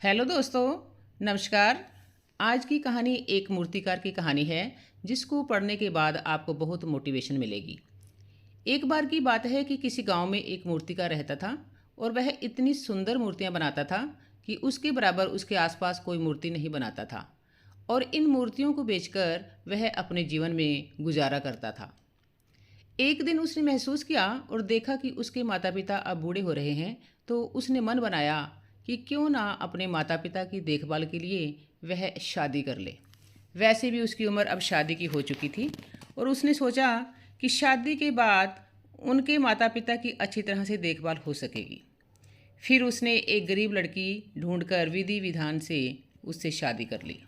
Hello दोस्तों, नमस्कार। आज की कहानी एक मूर्तिकार की कहानी है जिसको पढ़ने के बाद आपको बहुत मोटिवेशन मिलेगी। एक बार की बात है कि किसी गांव में एक मूर्तिकार रहता था और वह इतनी सुंदर मूर्तियां बनाता था कि उसके बराबर उसके आसपास कोई मूर्ति नहीं बनाता था और इन मूर्तियों को बेचकर वह अपने जीवन में गुजारा करता था। एक दिन उसने महसूस किया और देखा कि उसके माता पिता अब बूढ़े हो रहे हैं, तो उसने मन बनाया कि क्यों ना अपने माता पिता की देखभाल के लिए वह शादी कर ले। वैसे भी उसकी उम्र अब शादी की हो चुकी थी और उसने सोचा कि शादी के बाद उनके माता पिता की अच्छी तरह से देखभाल हो सकेगी। फिर उसने एक गरीब लड़की ढूंढकर विधि विधान से उससे शादी कर ली।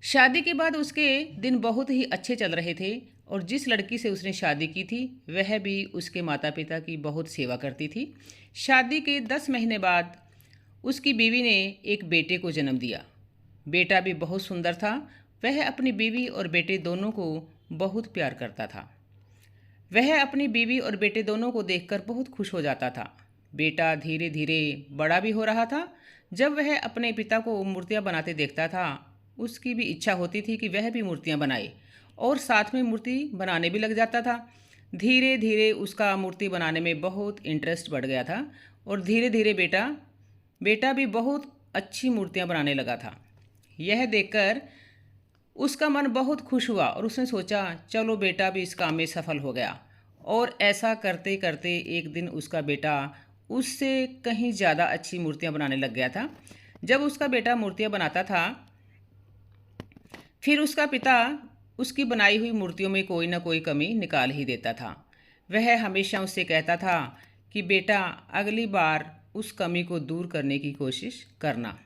शादी के बाद उसके दिन बहुत ही अच्छे चल रहे थे और जिस लड़की से उसने शादी की थी वह भी उसके माता पिता की बहुत सेवा करती थी। शादी के 10 महीने बाद उसकी बीवी ने एक बेटे को जन्म दिया। बेटा भी बहुत सुंदर था। वह अपनी बीवी और बेटे दोनों को बहुत प्यार करता था। वह अपनी बीवी और बेटे दोनों को देखकर बहुत खुश हो जाता था। बेटा धीरे धीरे बड़ा भी हो रहा था। जब वह अपने पिता को मूर्तियां बनाते देखता था, उसकी भी इच्छा होती थी कि वह भी मूर्तियां बनाए और साथ में मूर्ति बनाने भी लग जाता था। धीरे धीरे उसका मूर्ति बनाने में बहुत इंटरेस्ट बढ़ गया था और धीरे धीरे बेटा बेटा भी बहुत अच्छी मूर्तियां बनाने लगा था। यह देखकर उसका मन बहुत खुश हुआ और उसने सोचा, चलो बेटा भी इस काम में सफल हो गया। और ऐसा करते करते एक दिन उसका बेटा उससे कहीं ज़्यादा अच्छी मूर्तियां बनाने लग गया था। जब उसका बेटा मूर्तियां बनाता था, फिर उसका पिता उसकी बनाई हुई मूर्तियों में कोई ना कोई कमी निकाल ही देता था। वह हमेशा उससे कहता था कि बेटा, अगली बार उस कमी को दूर करने की कोशिश करना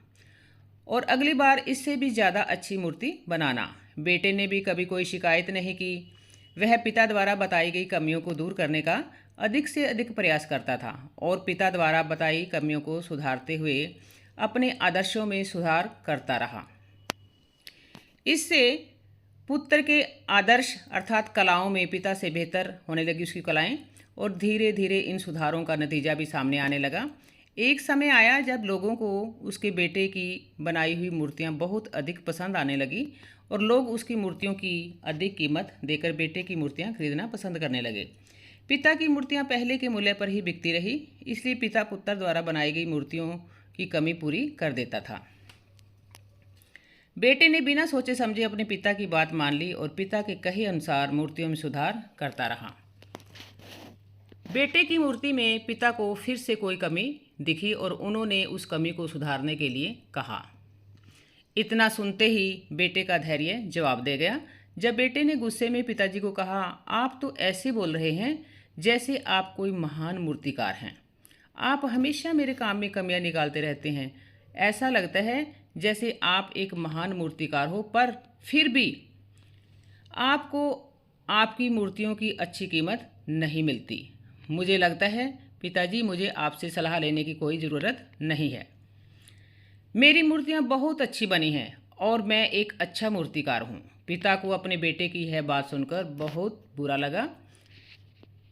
और अगली बार इससे भी ज़्यादा अच्छी मूर्ति बनाना। बेटे ने भी कभी कोई शिकायत नहीं की। वह पिता द्वारा बताई गई कमियों को दूर करने का अधिक से अधिक प्रयास करता था और पिता द्वारा बताई कमियों को सुधारते हुए अपने आदर्शों में सुधार करता रहा। इससे पुत्र के आदर्श अर्थात कलाओं में पिता से बेहतर होने लगी उसकी कलाएं और धीरे धीरे इन सुधारों का नतीजा भी सामने आने लगा। एक समय आया जब लोगों को उसके बेटे की बनाई हुई मूर्तियां बहुत अधिक पसंद आने लगी और लोग उसकी मूर्तियों की अधिक कीमत देकर बेटे की मूर्तियां खरीदना पसंद करने लगे। पिता की मूर्तियां पहले के मूल्य पर ही बिकती रही, इसलिए पिता पुत्र द्वारा बनाई गई मूर्तियों की कमी पूरी कर देता था। बेटे ने बिना सोचे समझे अपने पिता की बात मान ली और पिता के कहे अनुसार मूर्तियों में सुधार करता रहा। बेटे की मूर्ति में पिता को फिर से कोई कमी दिखी और उन्होंने उस कमी को सुधारने के लिए कहा। इतना सुनते ही बेटे का धैर्य जवाब दे गया। जब बेटे ने गुस्से में पिताजी को कहा, आप तो ऐसे बोल रहे हैं जैसे आप कोई महान मूर्तिकार हैं। आप हमेशा मेरे काम में कमियां निकालते रहते हैं। ऐसा लगता है जैसे आप एक महान मूर्तिकार हो, पर फिर भी आपको आपकी मूर्तियों की अच्छी कीमत नहीं मिलती। मुझे लगता है पिताजी, मुझे आपसे सलाह लेने की कोई ज़रूरत नहीं है। मेरी मूर्तियाँ बहुत अच्छी बनी हैं और मैं एक अच्छा मूर्तिकार हूँ। पिता को अपने बेटे की यह बात सुनकर बहुत बुरा लगा।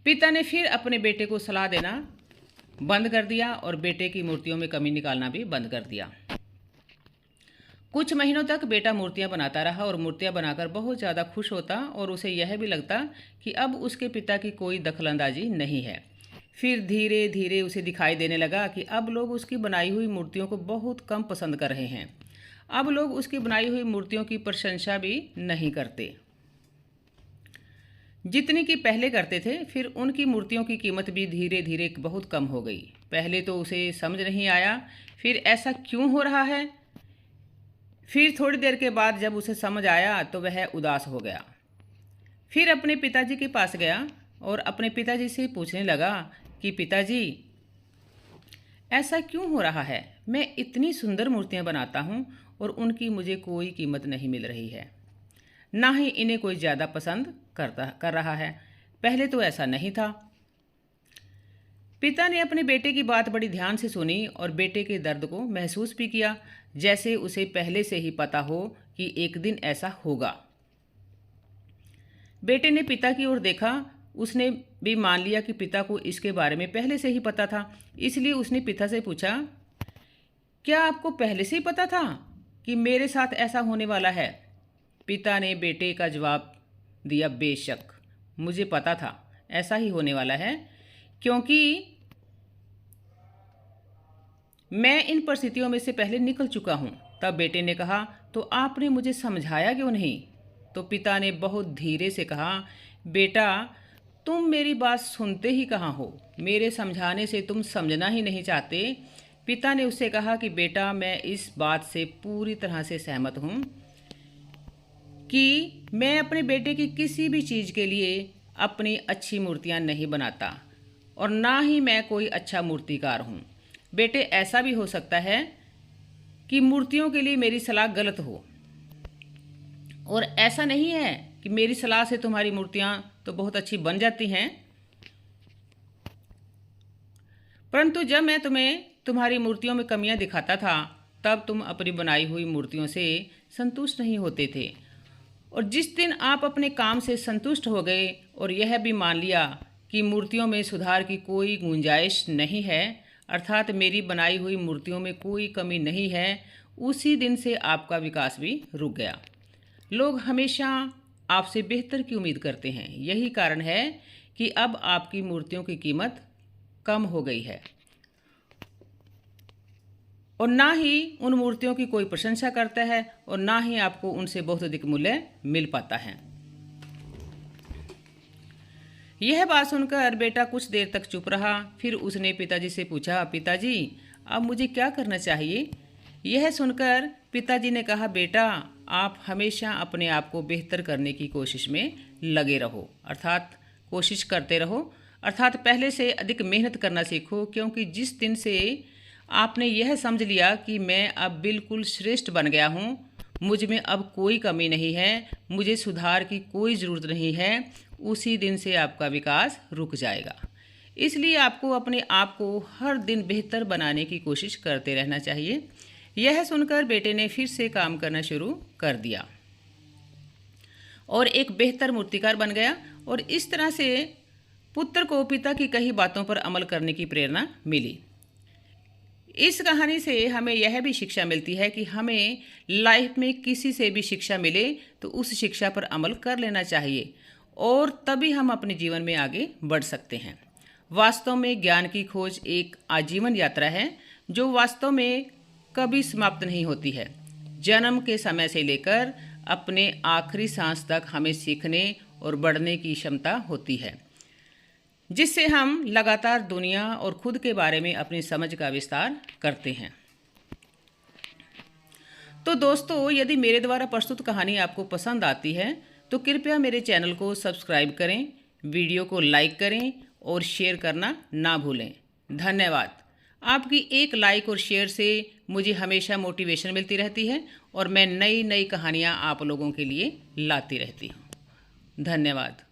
पिता ने फिर अपने बेटे को सलाह देना बंद कर दिया और बेटे की मूर्तियों में कमी निकालना भी बंद कर दिया। कुछ महीनों तक बेटा मूर्तियां बनाता रहा और मूर्तियां बनाकर बहुत ज़्यादा खुश होता और उसे यह भी लगता कि अब उसके पिता की कोई दखलंदाजी नहीं है। फिर धीरे धीरे उसे दिखाई देने लगा कि अब लोग उसकी बनाई हुई मूर्तियों को बहुत कम पसंद कर रहे हैं। अब लोग उसकी बनाई हुई मूर्तियों की प्रशंसा भी नहीं करते जितनी कि पहले करते थे। फिर उनकी मूर्तियों की कीमत भी धीरे धीरे बहुत कम हो गई। पहले तो उसे समझ नहीं आया फिर ऐसा क्यों हो रहा है। फिर थोड़ी देर के बाद जब उसे समझ आया तो वह उदास हो गया। फिर अपने पिताजी के पास गया और अपने पिताजी से पूछने लगा कि पिताजी, ऐसा क्यों हो रहा है। मैं इतनी सुंदर मूर्तियां बनाता हूं और उनकी मुझे कोई कीमत नहीं मिल रही है, ना ही इन्हें कोई ज़्यादा पसंद कर रहा है। पहले तो ऐसा नहीं था। पिता ने अपने बेटे की बात बड़ी ध्यान से सुनी और बेटे के दर्द को महसूस भी किया, जैसे उसे पहले से ही पता हो कि एक दिन ऐसा होगा। बेटे ने पिता की ओर देखा। उसने भी मान लिया कि पिता को इसके बारे में पहले से ही पता था। इसलिए उसने पिता से पूछा क्या आपको पहले से ही पता था कि मेरे साथ ऐसा होने वाला है? पिता ने बेटे का जवाब दिया, बेशक मुझे पता था ऐसा ही होने वाला है, क्योंकि मैं इन परिस्थितियों में से पहले निकल चुका हूँ। तब बेटे ने कहा, तो आपने मुझे समझाया क्यों नहीं? तो पिता ने बहुत धीरे से कहा, बेटा तुम मेरी बात सुनते ही कहाँ हो, मेरे समझाने से तुम समझना ही नहीं चाहते। पिता ने उससे कहा कि बेटा मैं इस बात से पूरी तरह से सहमत हूँ कि मैं अपने बेटे की किसी भी चीज़ के लिए अपनी अच्छी मूर्तियाँ नहीं बनाता और ना ही मैं कोई अच्छा मूर्तिकार हूँ। बेटे ऐसा भी हो सकता है कि मूर्तियों के लिए मेरी सलाह गलत हो, और ऐसा नहीं है कि मेरी सलाह से तुम्हारी मूर्तियाँ तो बहुत अच्छी बन जाती हैं, परंतु जब मैं तुम्हें तुम्हारी मूर्तियों में कमियां दिखाता था तब तुम अपनी बनाई हुई मूर्तियों से संतुष्ट नहीं होते थे। और जिस दिन आप अपने काम से संतुष्ट हो गए और यह भी मान लिया कि मूर्तियों में सुधार की कोई गुंजाइश नहीं है, अर्थात मेरी बनाई हुई मूर्तियों में कोई कमी नहीं है, उसी दिन से आपका विकास भी रुक गया। लोग हमेशा आपसे बेहतर की उम्मीद करते हैं। यही कारण है कि अब आपकी मूर्तियों की कीमत कम हो गई है और ना ही उन मूर्तियों की कोई प्रशंसा करता है और ना ही आपको उनसे बहुत अधिक मूल्य मिल पाता है। यह बात सुनकर बेटा कुछ देर तक चुप रहा। फिर उसने पिताजी से पूछा, पिताजी अब मुझे क्या करना चाहिए? यह सुनकर पिताजी ने कहा, बेटा आप हमेशा अपने आप को बेहतर करने की कोशिश में लगे रहो, अर्थात कोशिश करते रहो, अर्थात पहले से अधिक मेहनत करना सीखो, क्योंकि जिस दिन से आपने यह समझ लिया कि मैं अब बिल्कुल श्रेष्ठ बन गया हूँ, मुझ में अब कोई कमी नहीं है, मुझे सुधार की कोई ज़रूरत नहीं है, उसी दिन से आपका विकास रुक जाएगा। इसलिए आपको अपने आप को हर दिन बेहतर बनाने की कोशिश करते रहना चाहिए। यह सुनकर बेटे ने फिर से काम करना शुरू कर दिया और एक बेहतर मूर्तिकार बन गया, और इस तरह से पुत्र को पिता की कही बातों पर अमल करने की प्रेरणा मिली। इस कहानी से हमें यह भी शिक्षा मिलती है कि हमें लाइफ में किसी से भी शिक्षा मिले तो उस शिक्षा पर अमल कर लेना चाहिए, और तभी हम अपने जीवन में आगे बढ़ सकते हैं। वास्तव में ज्ञान की खोज एक आजीवन यात्रा है जो वास्तव में कभी समाप्त नहीं होती है। जन्म के समय से लेकर अपने आखिरी सांस तक हमें सीखने और बढ़ने की क्षमता होती है, जिससे हम लगातार दुनिया और खुद के बारे में अपनी समझ का विस्तार करते हैं। तो दोस्तों, यदि मेरे द्वारा प्रस्तुत कहानी आपको पसंद आती है तो कृपया मेरे चैनल को सब्सक्राइब करें, वीडियो को लाइक करें और शेयर करना ना भूलें। धन्यवाद। आपकी एक लाइक और शेयर से मुझे हमेशा मोटिवेशन मिलती रहती है और मैं नई नई कहानियाँ आप लोगों के लिए लाती रहती हूँ। धन्यवाद।